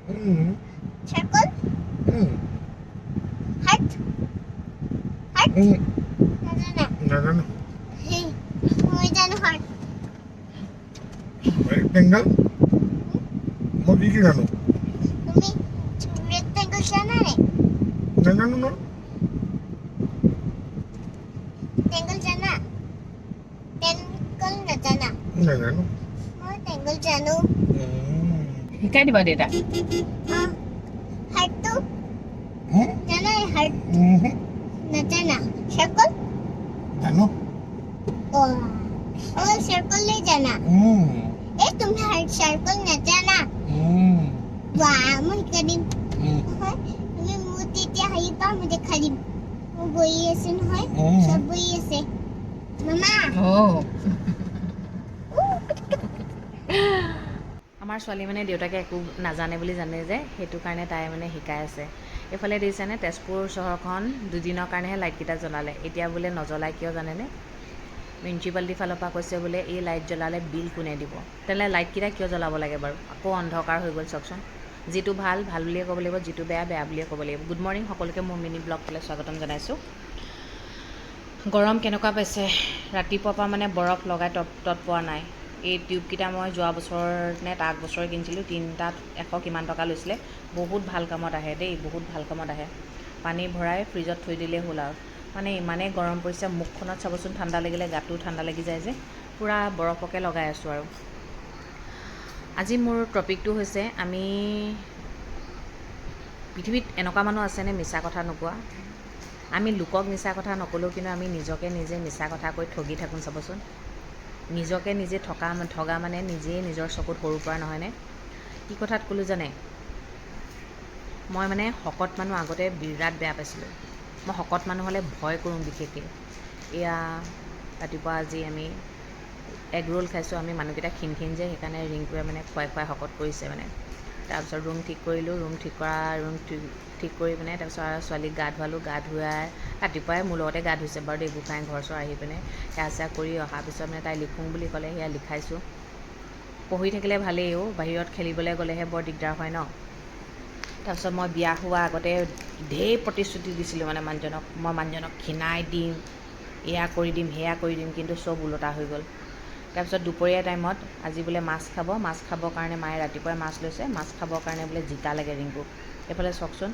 Circle? Heart? Heart? নাজানো Hey, মই জানো heart. ৰেক্টেংগল মই কি জানো তুমি rectangle জানা নে? নাজানো ন Triangle জানা? Triangle নাজানা? নাজানো মই triangle জানো. শিকাই দিবা দেউতা Heart to? জানা heart? নাজানা? Circle? জানো Oh, circle লে জানা. তুমি heart circle নাজানা? Wow, মই শিকাই দিম. তুমি মোৰ তেতিয়া আহিবা মই দেখাই দিম. মোৰ বহি আছে নহয় চব বহি আছে মামা আমাৰ ছোৱালী মানে দেউতাকে একো নাজানে বুলি জানে যে সেইটো কাৰণে তাই মানে শিকাই আছে এইফালে দেখিছেনে তেজপুৰ চহৰখন দুদিনৰ কাৰণেহে লাইটকেইটা জ্বলালে এতিয়া বোলে নজ্বলাই কিয় জানেনে মিউনিচিপালিটিৰ ফালৰ পৰা কৈছে বোলে এই লাইট জ্বলালে বিল কোনে দিব তেনেহ'লে লাইটকেইটা কিয় জ্বলাব লাগে বাৰু আকৌ অন্ধকাৰ হৈ গ'ল চাওকচোন যিটো ভাল ভাল বুলিয়ে ক'ব লাগিব যিটো বেয়া বেয়া বুলিয়ে ক'ব লাগিব গুড মৰ্ণিং সকলোকে মোৰ মিনি ব্লগটোলৈ স্বাগতম জনাইছোঁ গৰম কেনেকুৱা পাইছে ৰাতিপুৱাৰ পৰা মানে বৰফ লগাই তত পোৱা নাই এই টিউবকেইটা মই যোৱা বছৰ নে তাৰ আগবছৰ কিনিছিলোঁ তিনিটাত 100 কিমান টকা লৈছিলে বহুত ভাল কামত আহে দেই বহুত ভাল কামত আহে পানী ভৰাই ফ্ৰিজত থৈ দিলেই হ'ল আৰু মানে ইমানেই গৰম পৰিছে মুখখনত চাবচোন ঠাণ্ডা লাগিলে গাটো ঠাণ্ডা লাগি যায় যে পূৰা বৰফকে লগাই আছোঁ আৰু আজি মোৰ টপিকটো হৈছে আমি পৃথিৱীত এনেকুৱা মানুহ আছেনে মিছা কথা নোকোৱা আমি লোকক মিছা কথা নক'লেও কিন্তু আমি নিজকে নিজে মিছা কথা কৈ ঠগি থাকোঁ চাবচোন নিজকে নিজে ঠগা মানে নিজেই নিজৰ চকুত সৰু পৰা নহয়নে কি কথাত ক'লোঁ জানে মই মানে শকত মানুহ আগতে বিৰাট বেয়া পাইছিলোঁ মই শকত মানুহ হ'লে ভয় কৰোঁ বিশেষকৈ এয়া ৰাতিপুৱা আজি আমি এগ ৰোল খাইছোঁ আমি মানুহকেইটা ক্ষীণ যে সেইকাৰণে ৰিংকুৱে মানে খুৱাই শকত কৰিছে মানে তাৰপিছত ৰুম ঠিক কৰিলোঁ ৰুম ঠিক কৰি পিনে তাৰপিছত আৰু ছোৱালীক গা ধুৱালোঁ গা ধুৱাই ৰাতিপুৱাই মোৰ লগতে গা ধুইছে বাৰু দেই গোসাঁই ঘৰ চৰ আহি পিনে সেয়া চেয়া কৰি অহাৰ পিছত মানে তাই লিখোঁ বুলি ক'লে সেয়া লিখাইছোঁ পঢ়ি থাকিলে ভালেই বাহিৰত খেলিবলৈ গ'লেহে বৰ দিগদাৰ হয় ন তাৰপিছত মই বিয়া হোৱা আগতে ঢেৰ প্ৰতিশ্ৰুতি দিছিলোঁ মানে মানুহজনক ক্ষীণাই দিম এয়া কৰি দিম সেয়া কৰি দিম কিন্তু চব ওলোটা হৈ গ'ল তাৰপিছত দুপৰীয়া টাইমত আজি বোলে মাছ খাবৰ কাৰণে মায়ে ৰাতিপুৱাই মাছ লৈছে মাছ খাবৰ কাৰণে বোলে জিকা লাগে ৰিংকুক এইফালে চাওকচোন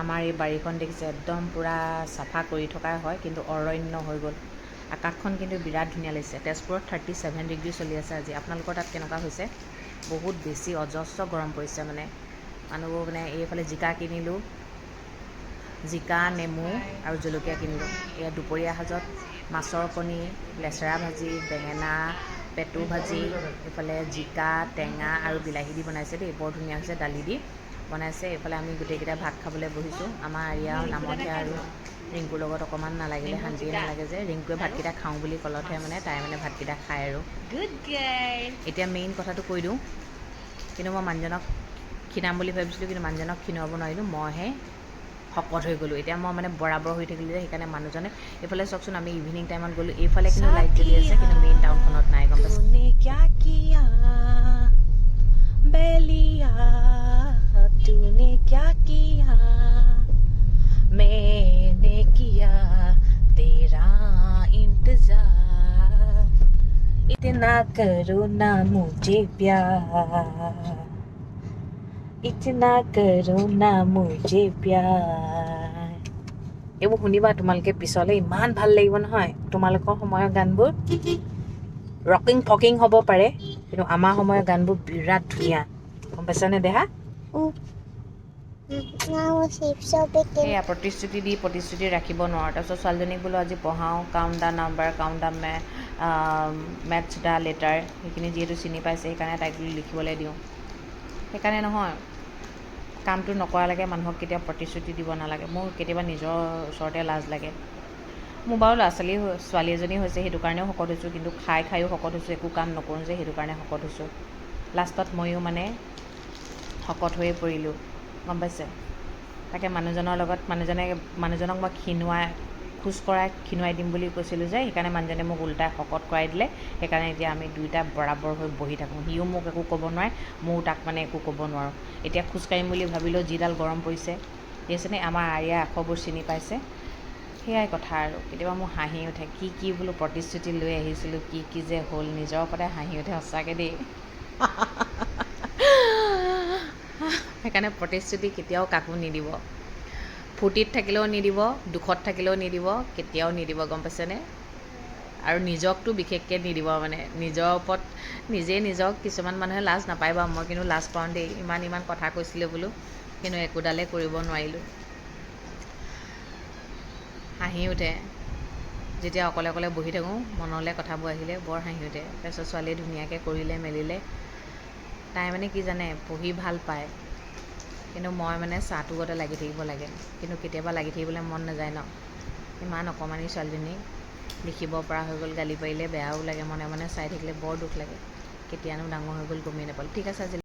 আমাৰ এই বাৰীখন দেখিছে একদম পূৰা চাফা কৰি থকাই হয় কিন্তু অৰণ্য হৈ গ'ল আকাশখন কিন্তু বিৰাট ধুনীয়া লাগিছে তেজপুৰত 37 ডিগ্ৰী চলি আছে আজি আপোনালোকৰ তাত কেনেকুৱা হৈছে বহুত বেছি অজস্ৰ গৰম পৰিছে মানে মানুহবোৰ মানে এইফালে জিকা কিনিলোঁ জিকা নেমু আৰু জলকীয়া কিনিলোঁ এয়া দুপৰীয়া সাজত মাছৰ কণী লেচেৰা ভাজি বেঙেনা পেটু ভাজি এইফালে জিকা টেঙা আৰু বিলাহী দি বনাইছে দেই বৰ ধুনীয়া হৈছে দালি দি বনাইছে এইফালে আমি গোটেইকেইটা ভাত খাবলৈ বহিছোঁ আমাৰ ইয়াৰ নামতহে আৰু ৰিংকুৰ লগত অকণমান নালাগিলে শান্তিয়ে নালাগে যে ৰিংকুৱে ভাতকেইটা খাওঁ বুলি ক'লতহে মানে তাই মানে ভাতকেইটা খায় আৰু এতিয়া মেইন কথাটো কৈ দিওঁ কিন্তু মই মানুহজনক ক্ষীণাম বুলি ভাবিছিলোঁ কিন্তু মানুহজনক ক্ষীণাব নোৱাৰিলোঁ মইহে শকত হৈ গ'লোঁ এতিয়া মই মানে বৰাবৰ হৈ থাকিলোঁ যে সেইকাৰণে মানুহজনে এইফালে চাওকচোন আমি ইভিনিং টাইমত গ'লোঁ এইফালে কিন্তু লাইট জ্বলি আছে কিন্তু মেইন টাউনখনত নাই গম পাইছে तूने क्या किया मैंने किया तेरा इंतजार इतना करो ना मुझे प्यार इतना करो ना मुझे प्यार এইবোৰ শুনিবা তোমালোকে পিছলৈ ইমান ভাল লাগিব নহয় তোমালোকৰ সময়ৰ গানবোৰ ৰকিং ফকিং হ'ব পাৰে কিন্তু আমাৰ সময়ৰ গানবোৰ বিৰাট ধুনীয়া গম পাইছানে দেহা সেয়া প্ৰতিশ্ৰুতি ৰাখিব নোৱাৰোঁ তাৰপিছত ছোৱালীজনীক বোলো আজি পঢ়াওঁ count da number count the maths the letter সেইখিনি যিহেতু চিনি পাইছে সেইকাৰণে তাইক বোলো লিখিবলৈ দিওঁ সেইকাৰণে নহয় কামটো নকৰালৈকে মানুহক কেতিয়াও প্ৰতিশ্ৰুতি দিব নালাগে মোৰ কেতিয়াবা নিজৰ ওচৰতে লাজ লাগে মোৰ বাৰু ছোৱালী এজনী হৈছে সেইটো কাৰণেও শকত হৈছোঁ কিন্তু খায়ো শকত হৈছোঁ একো কাম নকৰোঁ যে সেইটো কাৰণে শকত হৈছোঁ লাষ্টত ময়ো মানে শকত হৈয়ে পৰিলোঁ গম পাইছে তাকে মানুহজনক মই ক্ষীণোৱা খোজ কৰাই ক্ষীণুৱাই দিম বুলি কৈছিলোঁ যে সেইকাৰণে মানুহজনে মোক উল্টাই শকত কৰাই দিলে। সেইকাৰণে এতিয়া আমি দুয়োটা বৰাবৰ হৈ বহি থাকোঁ। সিও মোক একো ক'ব নোৱাৰে, ময়ো তাক মানে একো ক'ব নোৱাৰোঁ। এতিয়া খোজকাঢ়িম বুলি ভাবিলেও যিডাল গৰম পৰিছে দেখিছেনে, আমাৰ আৰিয়া আখৰবোৰ চিনি পাইছে। সেয়াই কথা আৰু কেতিয়াবা মোৰ হাঁহি উঠে, কি বোলো প্ৰতিশ্ৰুতি লৈ আহিছিলোঁ, কি যে হ'ল, নিজৰ ওপৰতে হাঁহি উঠে সঁচাকৈ দেই। সেইকাৰণে প্ৰতিশ্ৰুতি কেতিয়াও কাকো নিদিব। ফূৰ্তিত থাকিলেও নিদিব, দুখত থাকিলেও নিদিব, কেতিয়াও নিদিব, গম পাইছেনে? আৰু নিজকতো বিশেষকৈ নিদিব, মানে নিজৰ ওপৰত নিজক কিছুমান মানুহে লাজ নাপায় বাৰু, মই কিন্তু লাজ পাওঁ দেই। ইমান কথা কৈছিলোঁ বোলো, কিন্তু একোডালেই কৰিব নোৱাৰিলোঁ। হাঁহি উঠে যেতিয়া অকলে বহি থাকোঁ, মনলৈ কথাবোৰ আহিলে বৰ হাঁহি উঠে। তাৰপিছত ছোৱালীয়ে ধুনীয়াকৈ কৰিলে মেলিলে। তাই মানে কি জানে, পঢ়ি ভাল পায়, কিন্তু মই মানে চাহটো গতে লাগি থাকিব লাগে। কিন্তু কেতিয়াবা লাগি থাকিবলৈ মন নাযায় ন। ইমান অকণমানি ছোৱালীজনী লিখিব পৰা হৈ গ'ল, গালি পাৰিলে বেয়াও লাগে, মনে মনে চাই থাকিলে বৰ দুখ লাগে। কেতিয়ানো ডাঙৰ হৈ গ'ল গমেই নাপালোঁ। ঠিক আছে আজি